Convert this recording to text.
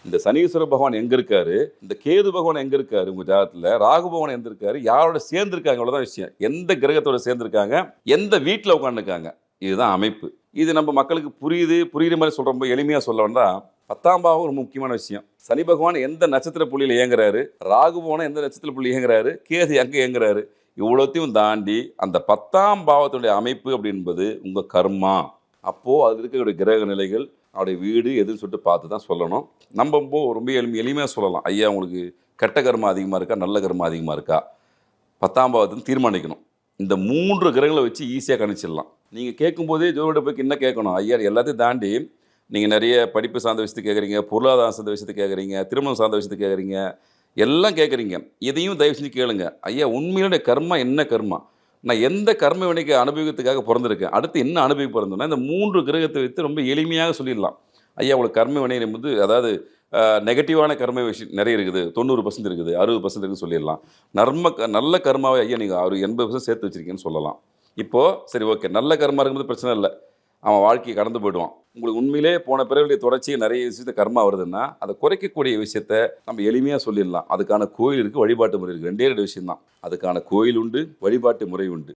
இந்த சனீஸ்வர பகவான் எங்க இருக்காரு, இந்த கேது பகவான் எங்க இருக்காரு உங்க ஜாதகத்துல, ராகு பகவான் எங்க இருக்காரு, யாரோட சேர்ந்திருக்காங்க, அவ்வளவுதான் விஷயம். எந்த கிரகத்தோட சேர்ந்திருக்காங்க, எந்த வீட்டுல உட்காந்துருக்காங்க, இதுதான் அமைப்பு. இது நம்ம மக்களுக்கு புரியுற மாதிரி சொல்ற, ரொம்ப எளிமையா சொல்ல வந்தா 10ஆம் பாவம் ஒரு முக்கியமான விஷயம். சனி பகவான் எந்த நட்சத்திர புள்ளியில் இயங்குறாரு, ராகு பகவான் எந்த நட்சத்திர புள்ளி இயங்குறாரு, கேது எங்க இயங்குறாரு, இவ்வளோத்தையும் தாண்டி அந்த 10ஆம் பாவத்துடைய அமைப்பு அப்படின்பது உங்க கர்மா. அப்போ அதில் இருக்கக்கூடிய கிரக நிலைகள், அவருடைய வீடு எதுன்னு சொல்லிட்டு பார்த்து தான் சொல்லணும். நம்ம ரொம்ப எளிமையாக சொல்லலாம், ஐயா உங்களுக்கு கெட்ட கர்மா அதிகமாக இருக்கா, நல்ல கர்மா அதிகமாக இருக்கா, 10ஆம் பாவத்துன்னு தீர்மானிக்கணும். இந்த 3 கிரகங்களை வச்சு ஈஸியாக கணிச்சிடலாம். நீங்கள் கேட்கும்போதே ஜோதிட போய்க்கு என்ன கேட்கணும், ஐயா எல்லாத்தையும் தாண்டி நீங்கள் நிறைய படிப்பு சார்ந்த விஷயத்தை கேட்குறீங்க, பொருளாதாரம் சார்ந்த விஷயத்தை கேட்குறீங்க, திருமணம் சார்ந்த விஷயத்தை கேட்குறீங்க, எல்லாம் கேட்குறீங்க. இதையும் தயவு செஞ்சு கேளுங்க, ஐயா உண்மையோட கர்மா என்ன கர்மா, நான் எந்த கர்ம வினைக்கு அனுபவிக்கிறதுக்காக பிறந்திருக்கேன், அடுத்து என்ன அனுபவிக்க பிறந்தோன்னா, இந்த 3 கிரகத்தை வைத்து ரொம்ப எளிமையாக சொல்லிடலாம். ஐயா உங்களுக்கு கர்ம வினை வந்து, அதாவது நெகட்டிவான கர்ம விஷயம் நிறைய இருக்குது, 90% இருக்குது, 60% இருக்குன்னு சொல்லிடலாம். நல்ல கர்மாவை ஐயா நீங்கள் ஒரு 80% சேர்த்து வச்சிருக்கீங்கன்னு சொல்லலாம். இப்போது சரி ஓகே, நல்ல கர்மா இருக்கும்போது பிரச்சனை இல்லை, அவன் வாழ்க்கையை கடந்து போயிடுவான். உங்களுக்கு உண்மையிலே போன பிறகுடைய தொடர்ச்சி நிறைய விஷயத்த கர்மா வருதுன்னா, அதை குறைக்கக்கூடிய விஷயத்த நம்ம எளிமையாக சொல்லிடலாம். அதுக்கான கோயில் இருக்குது, வழிபாட்டு முறை இருக்குது. 2 விஷயம் தான். அதுக்கான கோயில் உண்டு, வழிபாட்டு முறை உண்டு.